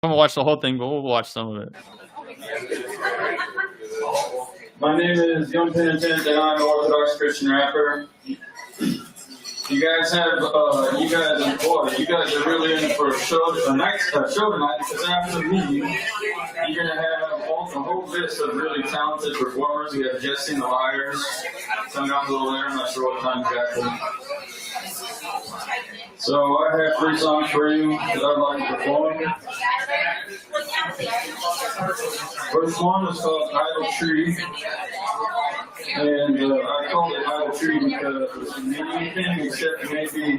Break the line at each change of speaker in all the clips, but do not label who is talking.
I'm gonna watch the whole thing, but we'll watch some of it.
My name is Young Penitent, and I'm an Orthodox Christian rapper. You guys are really in for a show tonight, because after me, you're gonna have a whole list of really talented performers. We have Jesse and the Liars coming out a little later. I'm not sure what time exactly. So I have 3 songs for you that I'd like to perform. First one is called Idle Tree. And I call it Idle Tree because it's anything except maybe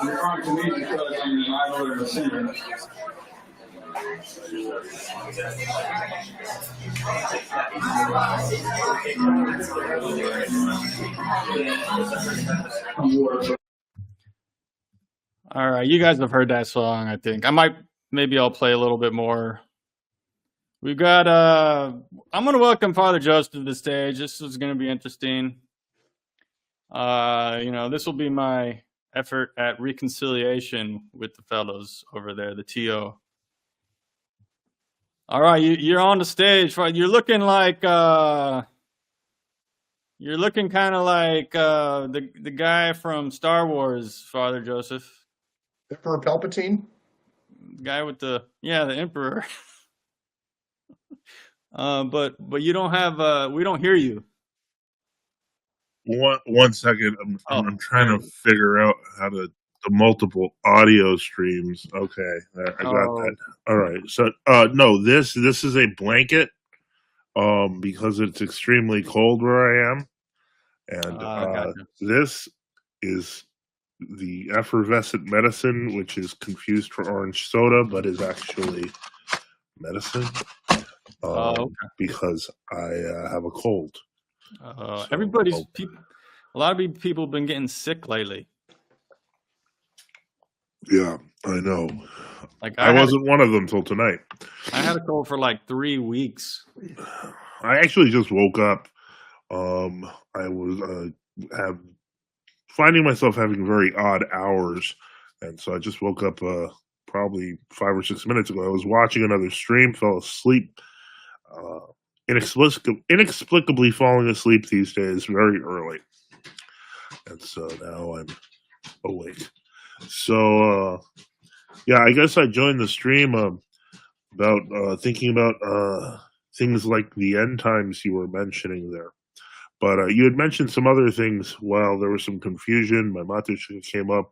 referring to me because I'm an idol and a singer.
All right, you guys have heard that song, I think. Maybe I'll play a little bit more. We've got, I'm going to welcome Father Joseph to the stage. This is going to be interesting. This will be my effort at reconciliation with the fellows over there, the TO. All right, you're on the stage. You're looking like, you're looking kind of like the guy from Star Wars, Father Joseph.
Emperor Palpatine?
The guy with the Emperor. But you don't have we don't hear you.
One second. I'm trying to figure out how to the multiple audio streams. Okay, I got that. All right. So no, this is a blanket because it's extremely cold where I am, and this is the effervescent medicine, which is confused for orange soda, but is actually medicine. Because I have a cold.
A lot of people have been getting sick lately.
Yeah, I know. Like I wasn't one of them till tonight.
I had a cold for like 3 weeks.
I actually just woke up. I was finding myself having very odd hours, and so I just woke up probably 5 or 6 minutes ago. I was watching another stream, fell asleep. Inexplicably falling asleep these days very early, and so now I'm awake. So I guess I joined the stream about thinking about things like the end times you were mentioning there, but you had mentioned some other things. While there was some confusion, my matushka came up.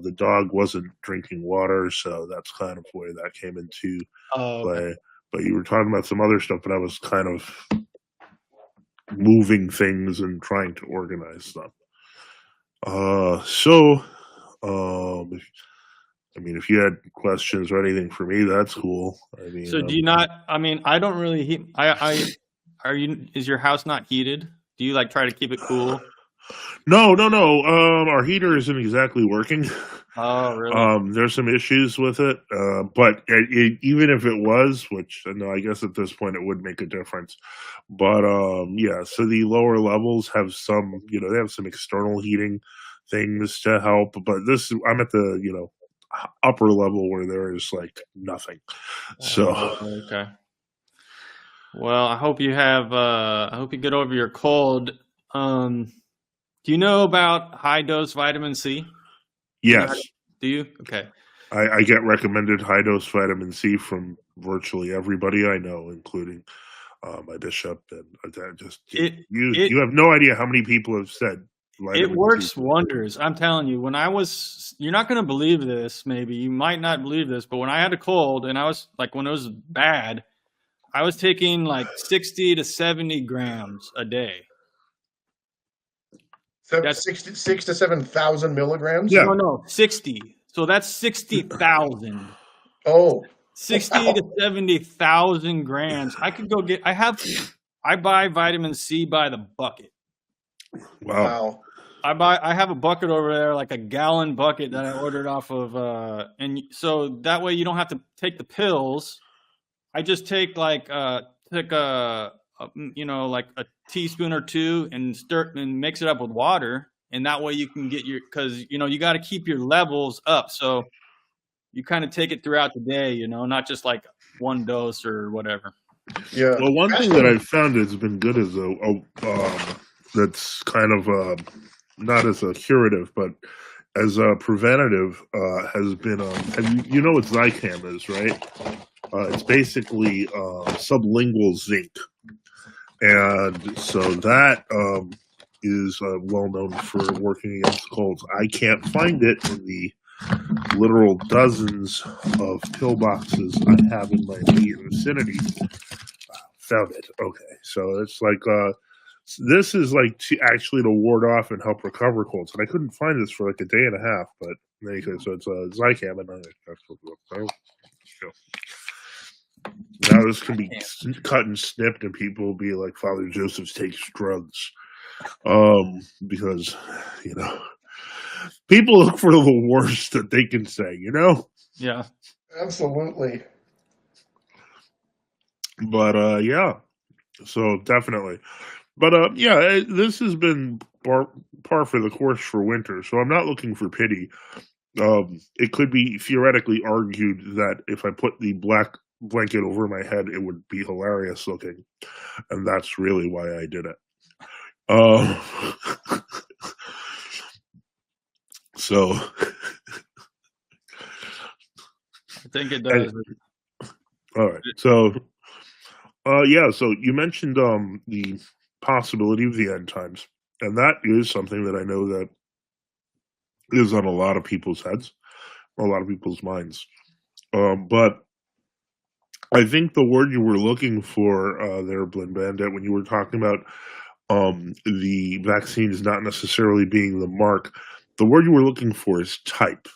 The dog wasn't drinking water, so that's kind of where that came into play. But you were talking about some other stuff, but I was kind of moving things and trying to organize stuff. If you had questions or anything for me, that's cool.
So do you not? I don't really heat. Is your house not heated? Do you like try to keep it cool?
No. Our heater isn't exactly working.
Oh, really?
There's some issues with it, but even if it was, which I guess at this point it would make a difference. But so the lower levels have some, they have some external heating things to help. But I'm at the upper level where there is like nothing. So
okay. Well, I hope you have. I hope you get over your cold. Do you know about high dose vitamin C?
Yes.
Do you? Okay.
I get recommended high dose vitamin C from virtually everybody I know, including my bishop. And you have no idea how many people have said
it works wonders. I'm telling you. You're not going to believe this. Maybe you might not believe this, but when I had a cold and I was like, when it was bad, I was taking like 60 to 70 grams a day.
That's 6 to 7,000 milligrams?
Yeah.
No, 60. So that's 60,000.
Oh.
60 to 70,000 grams. I could go I buy vitamin C by the bucket.
Wow.
I have a bucket over there, like a gallon bucket that I ordered off of, and so that way you don't have to take the pills. I just take like like a teaspoon or two and stir and mix it up with water, and that way you can get because you got to keep your levels up. So you kind of take it throughout the day, you know, not just like one dose or whatever.
Yeah.
Well, one thing that I've found has been good is that's kind of not as a curative, but as a preventative has been. You know what Zicam is, right? It's basically sublingual zinc, and so that is well known for working against colds. I can't find it in the literal dozens of pillboxes I have in my immediate vicinity. Found it. Okay, so it's like this is like actually to ward off and help recover colds, and I couldn't find this for like a day and a half. But anyway, so it's Zicam, and now this can be cut and snipped, and people will be like, Father Joseph takes drugs, because you know people look for the worst that they can say, you know.
Yeah,
Absolutely.
But yeah, so definitely. But yeah, this has been par for the course for winter. So I'm not looking for pity. It could be theoretically argued that if I put the black blanket over my head, it would be hilarious looking, and that's really why I did it. So
I think it does.
All right. So yeah. So you mentioned the possibility of the end times, and that is something that I know that is on a lot of people's heads, a lot of people's minds. But I think the word you were looking for there, Blin Bandit, when you were talking about the vaccines not necessarily being the mark, the word you were looking for is type.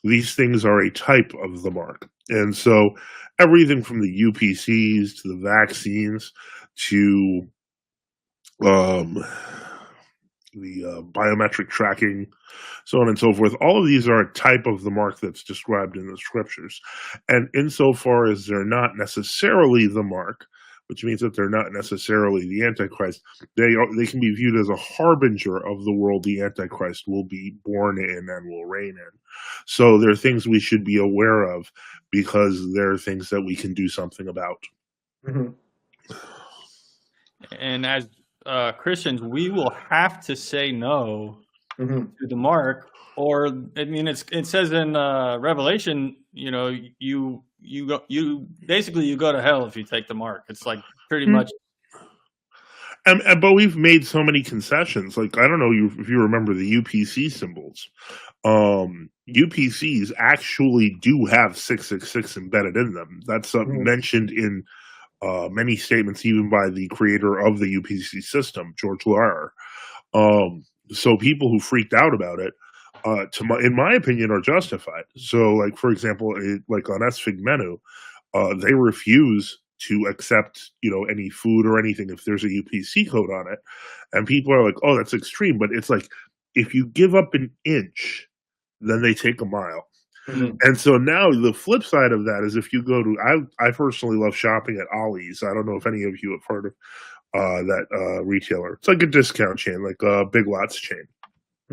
These things are a type of the mark. And so everything from the UPCs to the vaccines to the biometric tracking, so on and so forth. All of these are a type of the mark that's described in the scriptures. And insofar as they're not necessarily the mark, which means that they're not necessarily the Antichrist, they can be viewed as a harbinger of the world the Antichrist will be born in and will reign in. So there are things we should be aware of because there are things that we can do something about.
Mhm.
And as Christians, we will have to say no
Mhm.
to the mark, or I mean, it says in Revelation, you know, you basically you go to hell if you take the mark. It's like pretty much.
But we've made so many concessions. Like, I don't know if you remember the UPC symbols. UPCs actually do have 666 embedded in them. That's mentioned in many statements, even by the creator of the UPC system, George Lauer. So people who freaked out about it, in my opinion, are justified. So, like, for example, like on SFIG menu, they refuse to accept, you know, any food or anything if there's a UPC code on it. And people are like, oh, that's extreme. But it's like, if you give up an inch, then they take a mile.
Mhm.
And so now the flip side of that is if you go to, I personally love shopping at Ollie's. I don't know if any of you have heard of that retailer. It's like a discount chain, like a Big Lots chain.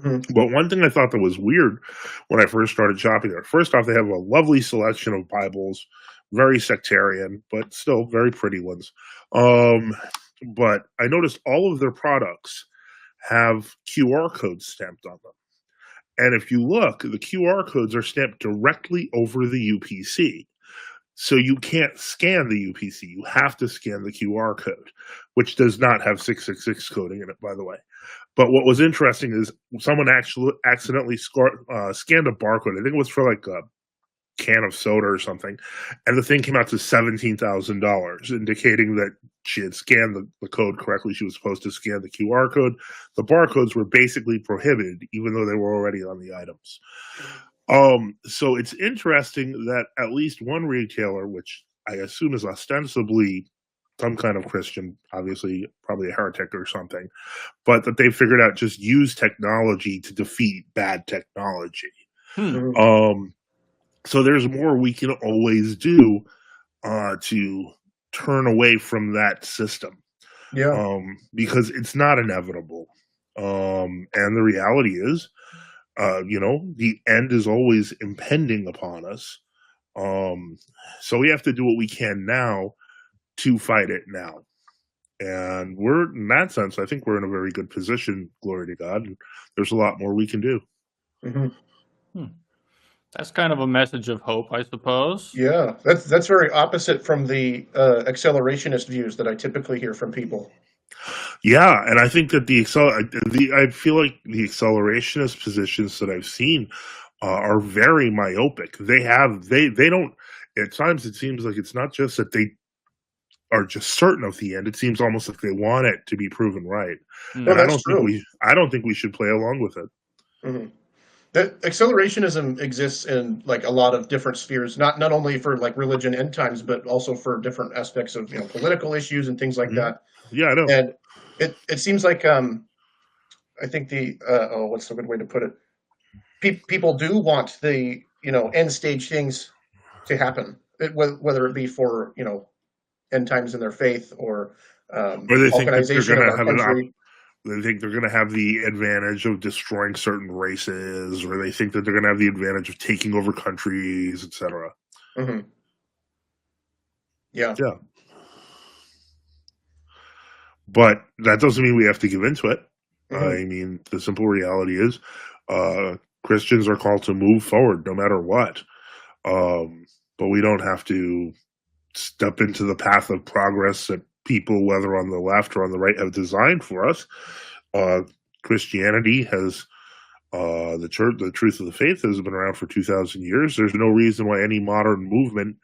Mhm.
But one thing I thought that was weird when I first started shopping there, first off, they have a lovely selection of Bibles, very sectarian, but still very pretty ones. But I noticed all of their products have QR codes stamped on them. And if you look, the QR codes are stamped directly over the UPC. So you can't scan the UPC. You have to scan the QR code, which does not have 666 coding in it, by the way. But what was interesting is someone actually accidentally scanned a barcode. I think it was for like a can of soda or something, and the thing came out to $17,000, indicating that she had scanned the code correctly. She was supposed to scan the QR code. The barcodes were basically prohibited, even though they were already on the items. So it's interesting that at least one retailer, which I assume is ostensibly some kind of Christian, obviously probably a heretic or something, but that they figured out just use technology to defeat bad technology.
Mhm.
So there's more we can always do to turn away from that system,
Yeah.
because it's not inevitable. And the reality is, the end is always impending upon us. So we have to do what we can now to fight it now. And we're, in that sense, I think we're in a very good position, glory to God. And there's a lot more we can do.
Mm-hmm.
That's kind of a message of hope, I suppose.
Yeah, that's very opposite from the accelerationist views that I typically hear from people.
Yeah, and I think that I feel like the accelerationist positions that I've seen are very myopic. They don't. At times, it seems like it's not just that they are just certain of the end. It seems almost like they want it to be proven right.
Mm.
Well,
And
that's true.
I don't think we should play along with it.
Mm-hmm. That accelerationism exists in like a lot of different spheres, not only for like religion end times, but also for different aspects of political issues and things like
Mhm.
that.
Yeah, I know.
And it seems like I think the what's a good way to put it? People do want the end stage things to happen, whether it be for end times in their faith or
Or they think that they're
balkanization
going
of
to
our
have
country.
they think they're going to have the advantage of destroying certain races, or they think that they're going to have the advantage of taking over countries, etc.
Mm-hmm. Yeah.
Yeah. But that doesn't mean we have to give into it.
Mm-hmm.
I mean, the simple reality is Christians are called to move forward no matter what. But we don't have to step into the path of progress that people, whether on the left or on the right, have designed for us. Christianity has the truth of the faith has been around for 2,000 years. There's no reason why any modern movement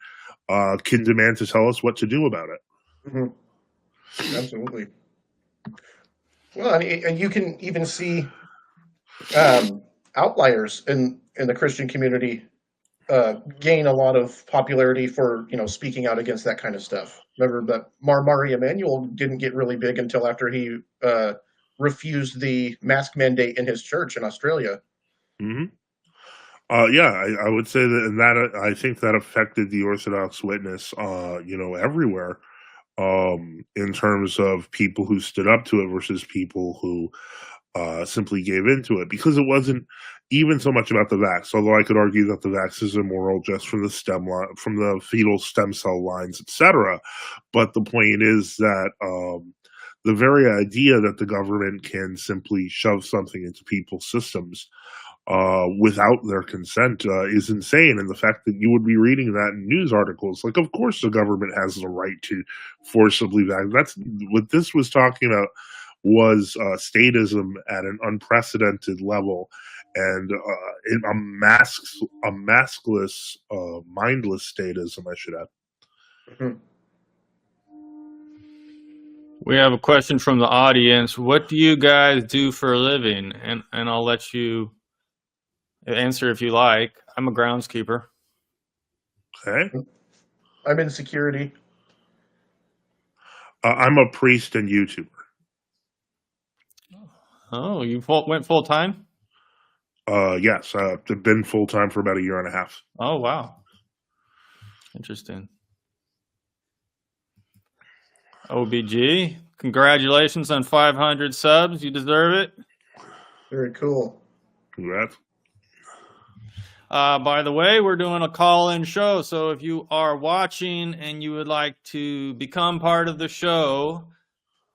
can demand to tell us what to do about it.
Mm-hmm. Absolutely. Well, and you can even see outliers in the Christian community gain a lot of popularity for speaking out against that kind of stuff. Remember that Mari Emanuel didn't get really big until after he refused the mask mandate in his church in Australia.
Mm-hmm. Yeah, I would say that I think that affected the Orthodox witness, everywhere, in terms of people who stood up to it versus people who simply gave into it, because it wasn't even so much about the vax. Although I could argue that the vax is immoral just from from the fetal stem cell lines, etc. But the point is that the very idea that the government can simply shove something into people's systems without their consent is insane. And the fact that you would be reading that in news articles, like, of course the government has the right to forcibly vaccinate. That's what this was talking about, was statism at an unprecedented level, and a maskless, mindless statism, I should add.
Mm-hmm.
We have a question from the audience. What do you guys do for a living? And I'll let you answer if you like. I'm a groundskeeper.
Okay.
I'm in security.
I'm a priest and YouTuber.
Oh, you went full time?
Yes, I've been full time for about a year and a half.
Oh, wow. Interesting. OBG, congratulations on 500 subs. You deserve it.
Very cool.
Congrats.
By the way, we're doing a call-in show, so if you are watching and you would like to become part of the show,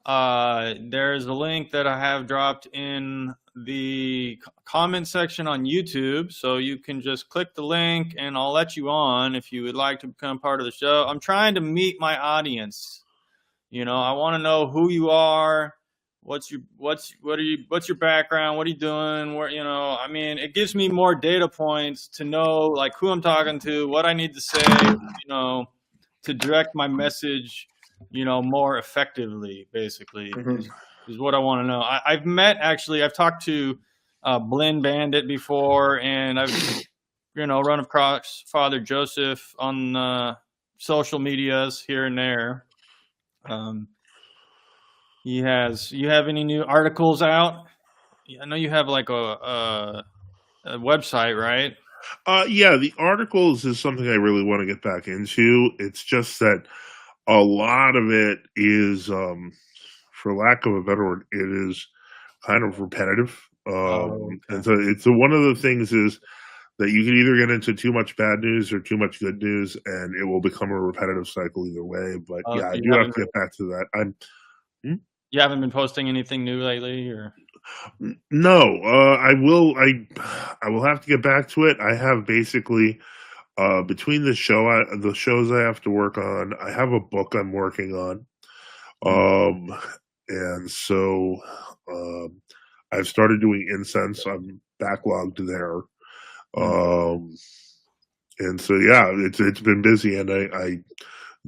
there's a link that I have dropped in the comment section on YouTube, so you can just click the link and I'll let you on if you would like to become part of the show. I'm trying to meet my audience. I want to know who you are. What's your background? What are you doing? It gives me more data points to know like who I'm talking to, what I need to say, to direct my message, more effectively, basically, is what I want to know. I've talked to Blinn Bandit before, and I've, run across Father Joseph on social medias here and there. You have any new articles out? I know you have like a website, right?
Yeah, the articles is something I really want to get back into. It's just that a lot of it is, for lack of a better word, it is kind of repetitive.
Oh,
And
okay.
so it's one of the things is that you can either get into too much bad news or too much good news, and it will become a repetitive cycle either way. But
Oh,
yeah,
so
I do have to get back to that. Hmm?
you haven't been posting anything new lately, or?
No, I will. I will have to get back to it. I have basically between the shows I have to work on. I have a book I'm working on,
Mm.
and so um, I've started doing incense. I'm backlogged there,
Mm.
um, and so yeah, it's been busy, and I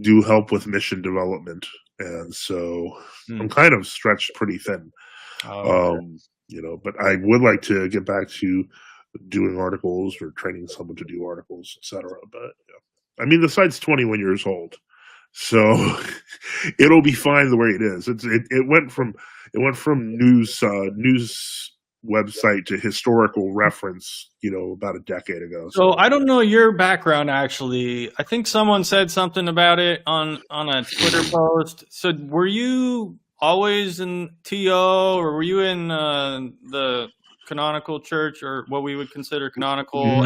do help with mission development, and so I'm
Mm.
kind of stretched pretty thin.
Oh, okay.
Um, but I would like to get back to doing articles or training someone to do articles, etc. But I mean, the site's 21 years old, so it'll be fine the way it is. It went from news website to historical reference, about a decade ago.
So
So
I don't know your background actually. I think someone said something about it on a Twitter post. So were you always in TO, or were you in the canonical church, or what we would consider canonical?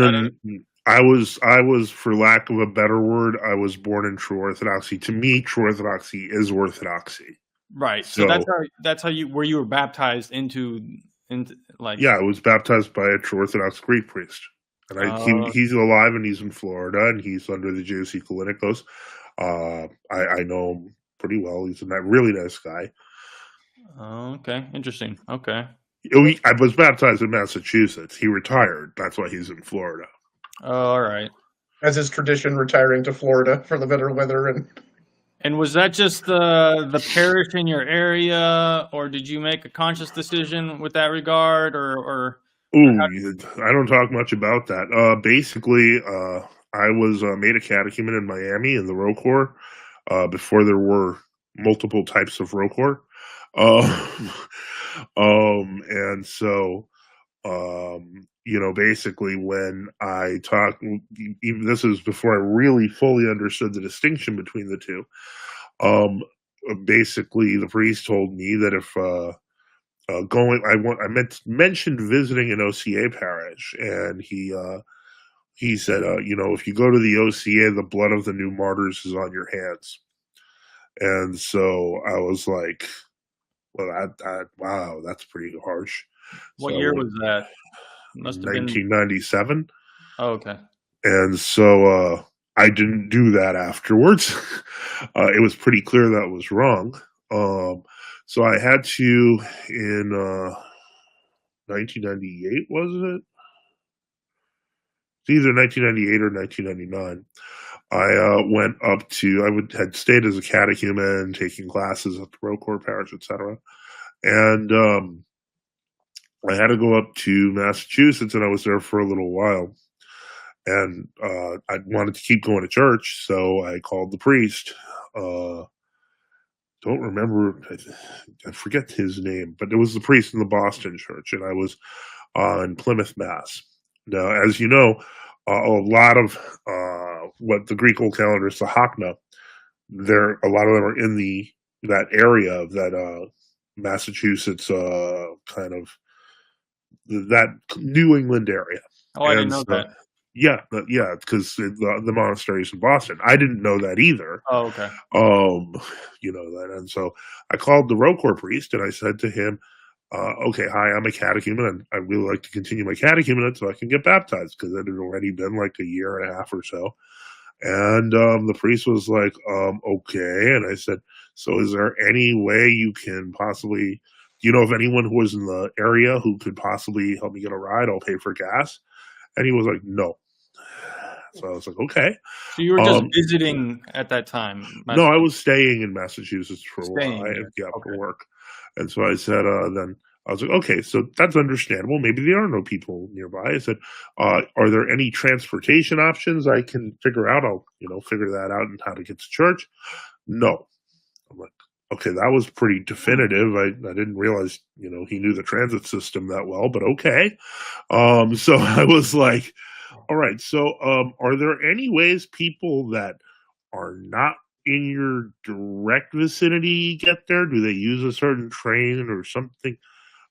I was, for lack of a better word, I was born in True Orthodoxy. To me, True Orthodoxy is Orthodoxy.
Right. So
So
that's how you were baptized into like.
yeah, I was baptized by a true Orthodox Greek priest, and he's alive and he's in Florida and he's under the JC Kalinikos. I know him pretty well. He's a really nice guy.
Okay, interesting. Okay.
I was baptized in Massachusetts. He retired. That's why he's in Florida.
All right.
As is tradition, retiring to Florida for the better weather.
And was that just the parish in your area, or did you make a conscious decision with that regard, or how?
Ooh, I don't talk much about that. Basically, I was made a catechumen in Miami in the Row Corps before there were multiple types of Row Corps. Uh, and so, basically when I talk, even this is before I really fully understood the distinction between the two. Basically, the priest told me that if mentioned visiting an OCA parish, and he said, if you go to the OCA, the blood of the new martyrs is on your hands. And so I was like, well, wow, that's pretty harsh.
What year
So
was that? Must have been.
1997.
Oh, okay.
And so I didn't do that afterwards. It was pretty clear that was wrong. So I had to, in 1998, was it? It's either 1998 or 1999. I went up to, had stayed as a catechumen, taking classes at the Row Corps Parish, etc. And I had to go up to Massachusetts, and I was there for a little while. And I wanted to keep going to church, so I called the priest. Don't remember, I forget his name, but it was the priest in the Boston church, and I was in Plymouth, Mass. Now, as you know, a lot of what the Greek old calendar is the Hakna, a lot of them are in that area of that Massachusetts kind of that New England area.
Oh, I didn't
And
know
so,
that.
yeah, because the monastery is in Boston. I didn't know that either.
Oh, okay.
That, and so I called the Row Corps priest and I said to him, "Okay, hi, I'm a catechumen, and I really like to continue my catechumenate so I can get baptized because it had already been like a year and a half or so." And the priest was like, "Okay," and I said, "So, is there any way you can possibly? Do you know of anyone who was in the area who could possibly help me get a ride? I'll pay for gas." And he was like, "No." So I was like, "Okay."
So you were just
Um,
visiting at that time,
no, I was staying in Massachusetts for a while.
staying there.
For
Okay.
work. And so I said, then I was like, okay, so that's understandable. Maybe there are no people nearby. I said, are there any transportation options I can figure out? I'll, figure that out and how to get to church. No. I'm like, okay, that was pretty definitive. I didn't realize, he knew the transit system that well, but okay. So I was like, all right, so are there any ways people that are not in your direct vicinity get there? Do they use a certain train or something?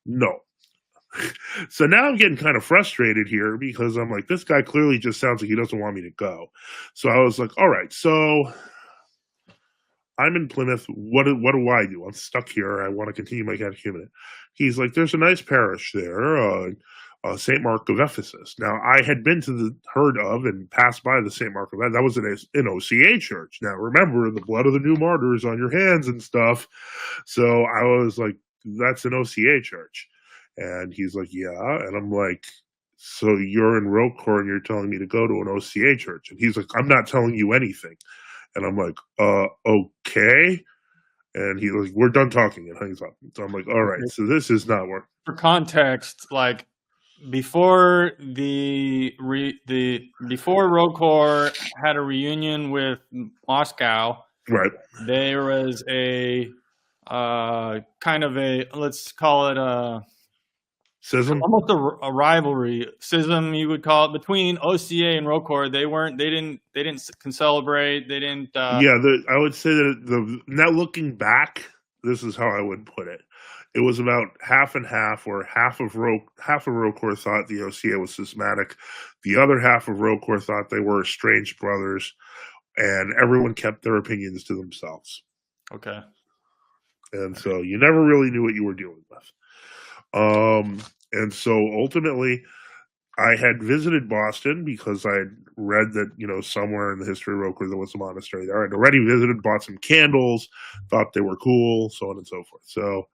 No. So now I'm getting kind of frustrated here because I'm like, this guy clearly just sounds like he doesn't want me to go. So I was like, all right, so I'm in Plymouth. What do I do? I'm stuck here. I want to continue my catechumenate. He's like, there's a nice parish there, St. Mark of Ephesus. Now, I had heard of and passed by the St. Mark of Ephesus. That was an OCA church. Now, remember, the blood of the new martyrs on your hands and stuff. So I was like, that's an OCA church. And he's like, yeah. And I'm like, so you're in Roquefort and you're telling me to go to an OCA church? And he's like, I'm not telling you anything. And I'm like, okay. And he's like, we're done talking, and hangs up. So I'm like, all right, so this is not working.
For context, like before before Roquefort had a reunion with Moscow,
Right.
there was a kind of a, let's call it a
Schism?
almost a rivalry, schism you would call it, between OCA and Roquefort. They didn't celebrate. They didn't.
Yeah, I would say that now looking back, this is how I would put it. It was about half and half, where half of Roquefort thought the OCA was schismatic, the other half of Roquefort thought they were estranged brothers, and everyone kept their opinions to themselves.
Okay.
And so you never really knew what you were dealing with. And so ultimately, I had visited Boston because I had read that, somewhere in the history of Roquefort there was a monastery there. I'd already visited, bought some candles, thought they were cool, so on and so forth. So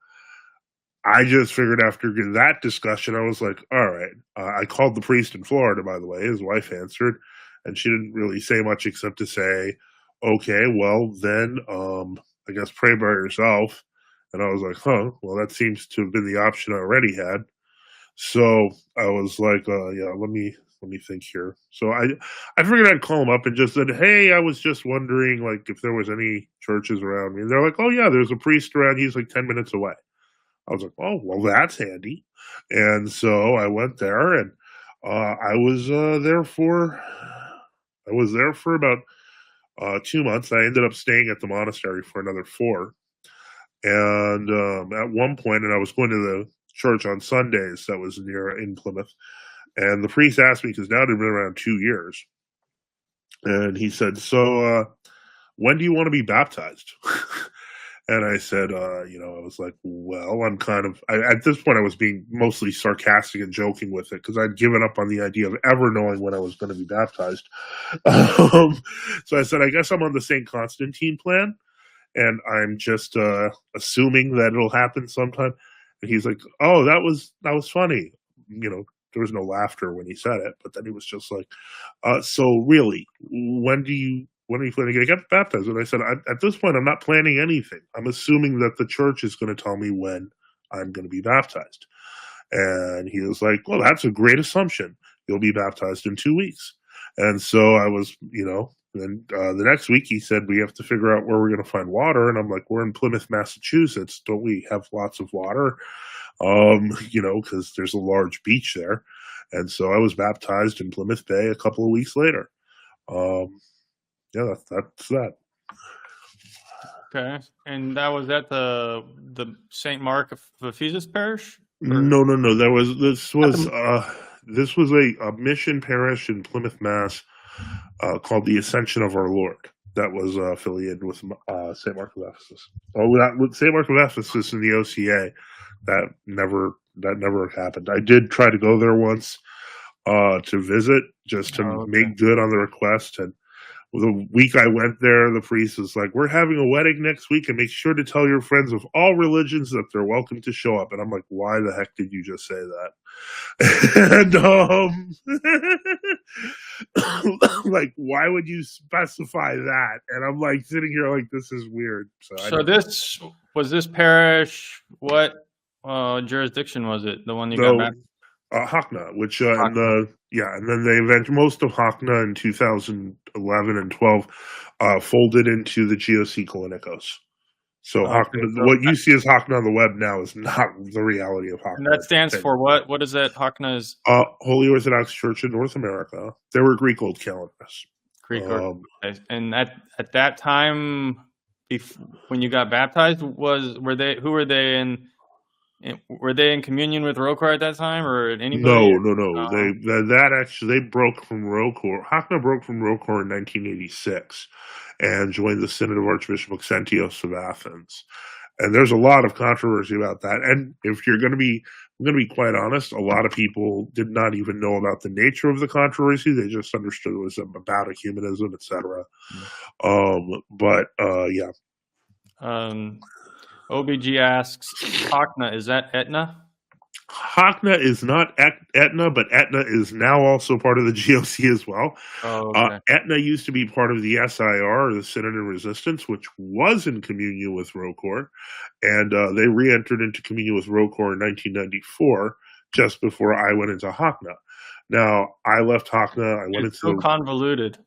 I just figured after that discussion, I was like, all right. I called the priest in Florida, by the way. His wife answered, and she didn't really say much except to say, okay, well, then I guess pray by yourself. And I was like, well, that seems to have been the option I already had. So I was like, yeah, let me think here. So I figured I'd call him up and just said, hey, I was just wondering, like, if there was any churches around me. And they're like, oh yeah, there's a priest around. He's like 10 minutes away. I was like, oh, well, that's handy. And so I went there, and I was there for about 2 months. I ended up staying at the monastery for another 4. And at one point, and I was going to the church on Sundays that was in Plymouth, and the priest asked me, because now it had been around 2 years, and he said, so when do you want to be baptized? And I said, I was like, well, I'm kind of, at this point I was being mostly sarcastic and joking with it because I'd given up on the idea of ever knowing when I was going to be baptized. So I said, I guess I'm on the St. Constantine plan, and I'm just assuming that it'll happen sometime. And he's like, oh, that was funny. There was no laughter when he said it, but then he was just like, so really, when are you planning to get baptized? And I said, at this point, I'm not planning anything. I'm assuming that the church is going to tell me when I'm going to be baptized. And he was like, well, that's a great assumption. You'll be baptized in 2 weeks. And so I was, then the next week he said, we have to figure out where we're going to find water. And I'm like, we're in Plymouth, Massachusetts. Don't we have lots of water? Because there's a large beach there. And so I was baptized in Plymouth Bay a couple of weeks later. Yeah, that's that.
Okay, and that was at the St. Mark of Ephesus parish? Or?
No. This was a mission parish in Plymouth, Mass, called the Ascension of Our Lord. That was affiliated with St. Mark of Ephesus. With St. Mark of Ephesus in the OCA, that never happened. I did try to go there once to visit, just to make good on the request. And the week I went there, the priest was like, we're having a wedding next week, and make sure to tell your friends of all religions that they're welcome to show up. And I'm like, why the heck did you just say that? And like, why would you specify that? And I'm like sitting here like, this is weird.
So this parish, what jurisdiction was it? The one you got back?
Hackna, which and then they most of Hackna in 2011 and 12 folded into the GOC Kalinikos. So what you see as Hackna on the web now is not the reality of Hackna.
And that stands for what? What is that? Hackna is
Holy Orthodox Church in North America. They were Greek Old Calendars.
Greek Old. And at that time, when you got baptized, who were they Were they in communion with Rokor at that time, or anybody?
No. That actually they broke from Rokor. Hakna broke from Rokor in 1986 and joined the Synod of Archbishop Maxentios of Athens. And there's a lot of controversy about that. And if I'm going to be quite honest, a lot of people did not even know about the nature of the controversy. They just understood it was about ecumenism, etc. Yeah.
OBG asks, Hakna, is that Etna?
Hakna is not Etna, but Etna is now also part of the GOC as well.
Oh, okay.
Etna used to be part of the SIR, or the Synod of Resistance, which was in communion with Rokor, and they re-entered into communion with Rokor in 1994, just before I went into Hakna. Now, I left Hakna. I went
It's so convoluted.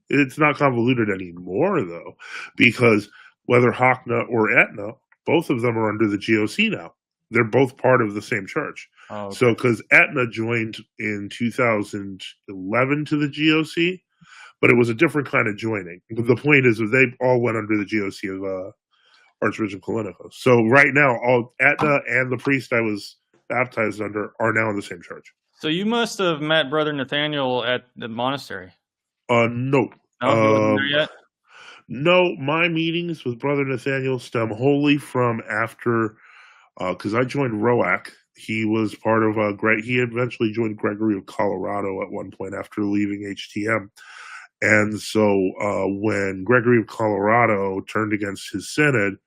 It's not convoluted anymore, though, because whether Hakna or Etna, both of them are under the GOC now. They're both part of the same church.
Oh, okay.
So, because Etna joined in 2011 to the GOC, but it was a different kind of joining. But the point is that they all went under the GOC of Archbishop Kallinikos. So right now, all Etna and the priest I was baptized under are now in the same church.
So you must have met Brother Nathaniel at the monastery.
No.
No, he wasn't there yet?
No, my meetings with Brother Nathaniel stem wholly from after, because I joined ROAC. He was part of he eventually joined Gregory of Colorado at one point after leaving HTM. And so when Gregory of Colorado turned against his synod,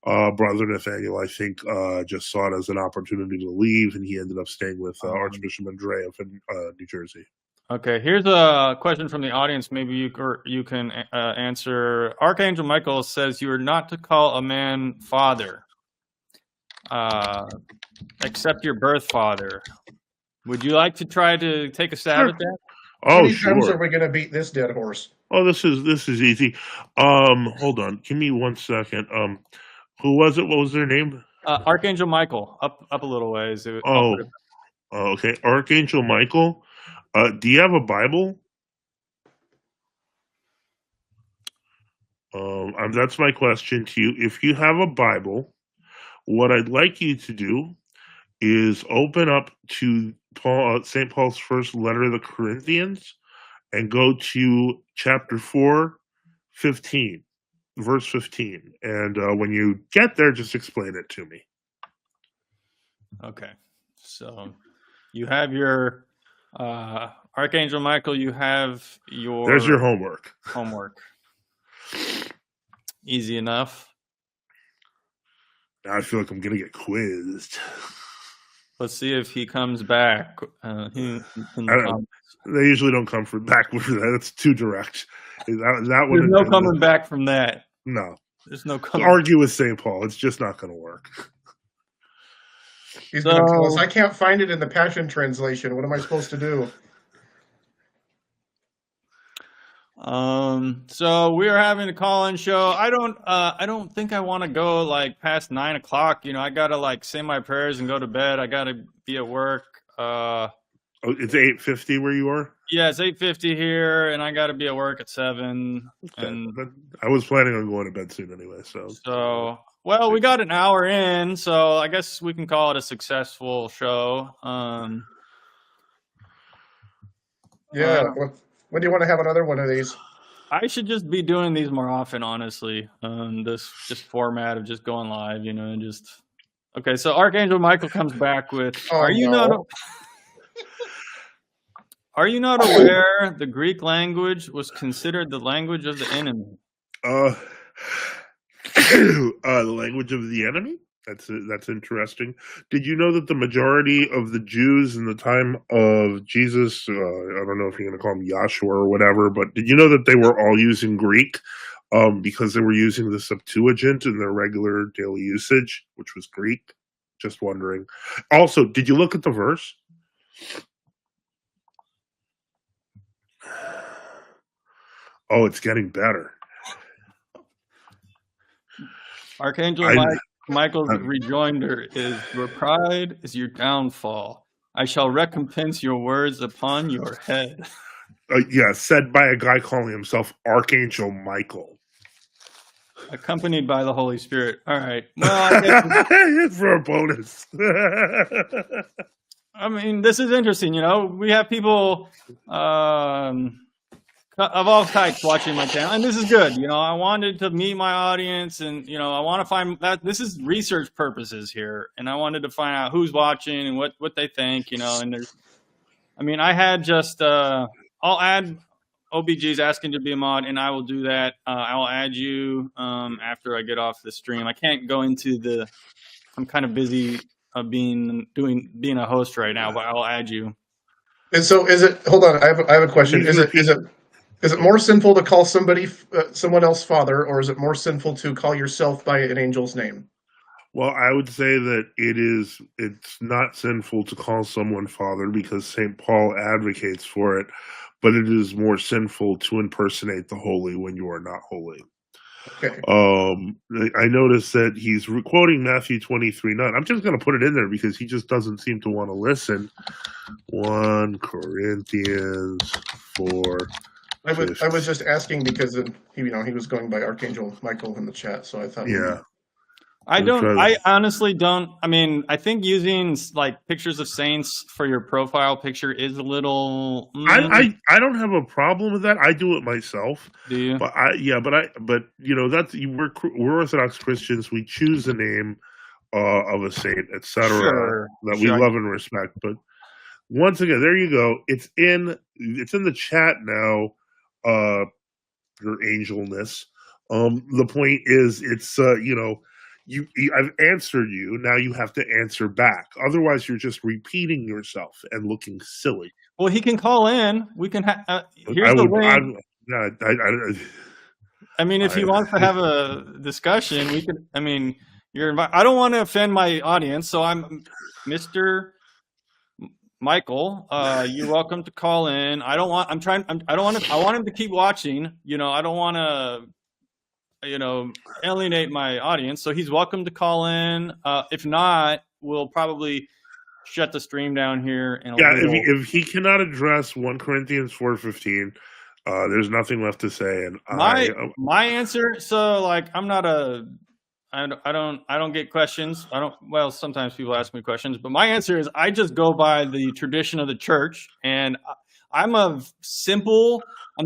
Brother Nathaniel, I think, just saw it as an opportunity to leave, and he ended up staying with Archbishop Andreev in New Jersey.
Okay, here's a question from the audience. Maybe you can answer. Archangel Michael says you are not to call a man father, except your birth father. Would you like to try to take a stab at that?
How many times are we going to beat this dead horse?
Oh, this is easy. Hold on, give me 1 second. Who was it? What was their name?
Archangel Michael. Up a little ways.
Okay. Archangel Michael. Do you have a Bible? That's my question to you. If you have a Bible, what I'd like you to do is open up to St. Paul's first letter to the Corinthians and go to chapter 4, 15, verse 15. And when you get there, just explain it to me.
Okay. So you have your Archangel Michael, you have your...
There's your homework.
Easy enough.
Now I feel like I'm going to get quizzed.
Let's see if he comes back.
They usually don't come back for that. That's too direct. There's no
coming back from that.
No.
There's no coming.
Argue with St. Paul. It's just not going to work.
He's going to tell us, I can't find it in the Passion Translation. What am I supposed to do?
So we are having a call-in show. I don't think I want to go like past 9 o'clock. I gotta like say my prayers and go to bed. I gotta be at work.
It's 8:50 where you are?
Yeah, it's 8:50 here, and I gotta be at work at 7.
Okay.
And
I was planning on going to bed soon anyway. So
well, we got an hour in, so I guess we can call it a successful show.
Yeah. When do you want to have another one of these?
I should just be doing these more often, honestly. This just format of just going live, okay. So Archangel Michael comes back with, Are you not aware the Greek language was considered the language of the enemy?
The language of the enemy? That's interesting. Did you know that the majority of the Jews in the time of Jesus, I don't know if you're going to call them Yahshua or whatever, but did you know that they were all using Greek because they were using the Septuagint in their regular daily usage, which was Greek? Just wondering. Also, did you look at the verse? Oh, it's getting better.
Archangel Michael's rejoinder is, your pride is your downfall. I shall recompense your words upon your head.
Yeah, said by a guy calling himself Archangel Michael.
Accompanied by the Holy Spirit. All right. Well, I guess
for a bonus.
I mean, this is interesting. You know, we have people of all types watching my channel, and this is good. You know, I wanted to meet my audience, and you know, I want to find that this is research purposes here, and I wanted to find out who's watching and what they think. You know, and there's, I mean, I had just I'll add OBG's asking to be a mod, and I will do that. I'll add you after I get off the stream. I can't go into the. I'm kind of busy being a host right now, but I'll add you.
And so, is it? Hold on, I have a question. Is it more sinful to call someone else father, or is it more sinful to call yourself by an angel's name?
Well, I would say that it's not sinful to call someone father because St. Paul advocates for it, but it is more sinful to impersonate the holy when you are not holy.
Okay.
I noticed that he's quoting Matthew 23:9. I'm just going to put it in there because he just doesn't seem to want to listen. 1 Corinthians 4.
I was just asking because he was going by Archangel Michael in the chat, so I thought.
Yeah.
I honestly don't. I mean, I think using like pictures of saints for your profile picture is a little.
I don't have a problem with that. I do it myself.
Do you?
But but you know we're Orthodox Christians. We choose the name of a saint, etc.
Sure,
that we love and respect. But once again, there you go. It's in the chat now. Your angelness. The point is, it's I've answered you. Now you have to answer back. Otherwise, you're just repeating yourself and looking silly.
Well, he can call in. We can. Here's the link. I mean, if he wants to have a discussion, we could. I mean, you're invited. I don't want to offend my audience, so I'm Mr. Michael. You're welcome to call in. I want him to keep watching. You know, I don't want to. Alienate my audience. So he's welcome to call in. If not, we'll probably shut the stream down here.
If he cannot address 1 Corinthians 4:15, there's nothing left to say. And
my answer. So like, I'm not I don't get questions. Well, sometimes people ask me questions, but my answer is I just go by the tradition of the church, and I'm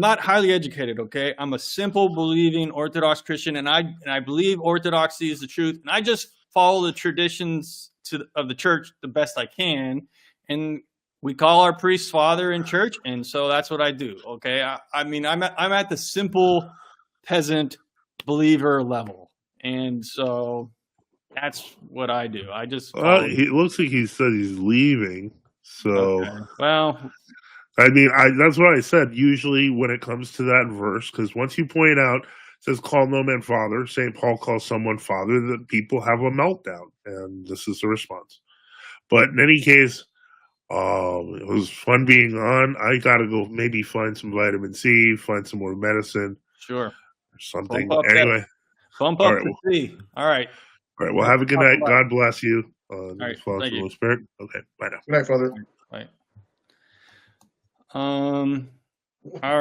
not highly educated, okay? I'm a simple believing Orthodox Christian, and I believe Orthodoxy is the truth, and I just follow the traditions of the church the best I can, and we call our priest father in church, and so that's what I do, okay? I mean, I'm at the simple peasant believer level, and so that's what I do. I just
it looks like he said he's leaving, so
okay. Well.
I mean, that's what I said. Usually when it comes to that verse, because once you point out, it says, call no man father, St. Paul calls someone father, that people have a meltdown. And this is the response. But in any case, it was fun being on. I got to go maybe find some vitamin C, find some more medicine.
Sure.
Or something.
Anyway. Bump up to C. All right.
All right. Well, have a good night. God bless you.
All right.
Father,
Thank you.
Holy Spirit. Okay. Bye now.
Good night, Father.
Bye. All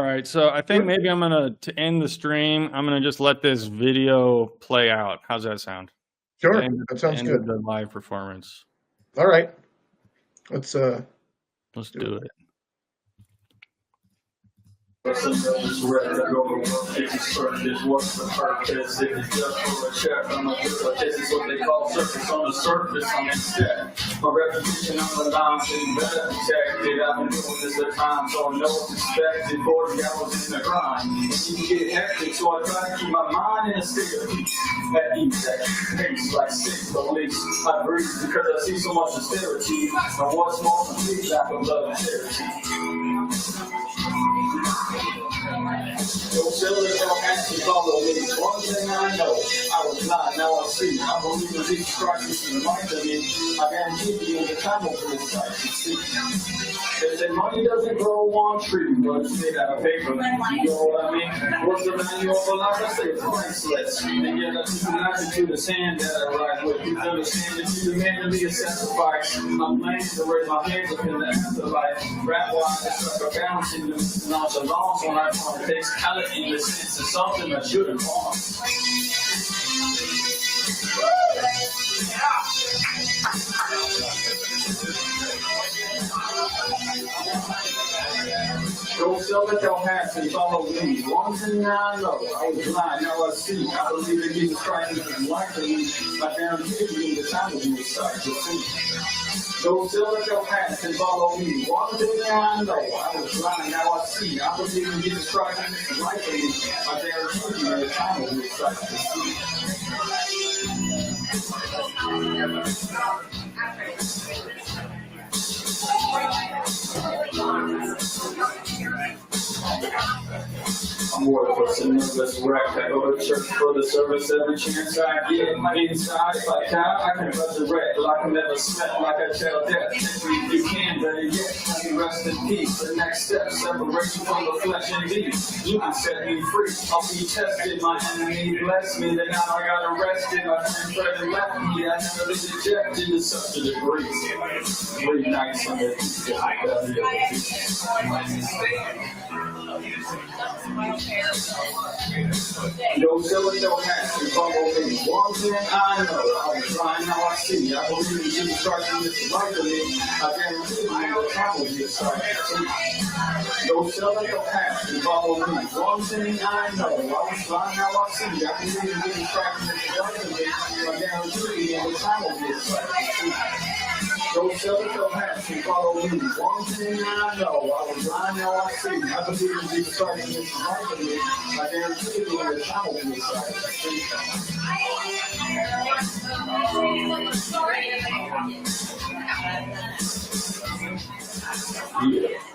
right, so I think maybe I'm to end the stream, I'm gonna just let this video play out. How's that sound?
Sure, that sounds good.
The live performance.
All right, let's
do it.
Just ready to go. If you search this, what's the purpose? If it's just for a check, I'm a good. This is what they call surface on the surface. I'm instead. My reputation, I'm a line, getting better protected. I've been doing this a time, so I know what's expected. 40 hours in the grind. You can get hectic, so I try to keep my mind in a state of peace. At ease, at pace, like 6 police. I breathe because I see so much austerity. And what's more complete, lack of love and charity. Don't sell it, don't actually follow me. One thing I know, I was not, now I see. I believe in Jesus Christ is the light of me. I guarantee you the time will be sight to see. They say money doesn't grow on trees, but it's made out of paper. You know what I mean? What's the value of a life? I say it's priceless. And yet I keep an attitude of hand that I ride with. You understand that you demand to be a sacrifice. I'm planning to raise my hands up in the afterlife. Rap wise, it's like a balance in the nonchalance when I want to take talent in the sense of something I shouldn't want. Go sell at your hats and follow me. One thing I know, I was blind, now I see. I believe in Jesus Christ is life to me. My guarantee me the time will be sight to see. Go sell at your hats and follow me. One thing I know, I was blind, now I see. I believe in Jesus Christ is life to me. My guarantee me the time will be sight to see. I'm more of a sinless wreck. I go to church for the service every chance I get. Inside, like how I can resurrect, like I never slept, like I tell death. If you can, better yet, let me rest in peace. The next step, separation from the flesh and deep. You can set me free. I'll be tested. My enemy bless me. Then now I got arrested. My friend Fred left me. I never been rejected to such a degree. 3 nights on the Go sell it, your hats and follow me. One thing I know, I was blind, now I see. I believe in Jesus Christ and it's life to me. I guarantee you the time will be a sight to see. Go sell it, your hats and follow me. One thing I know, I was blind, now I see. I believe in Jesus Christ and it's life to me. I guarantee you the time will be a sight to see. Go sell it, your hats and follow me. One thing I know, I was blind, now I see. I believe in Jesus Christ and it's life to me. I guarantee you the time will be a sight to see. Yeah.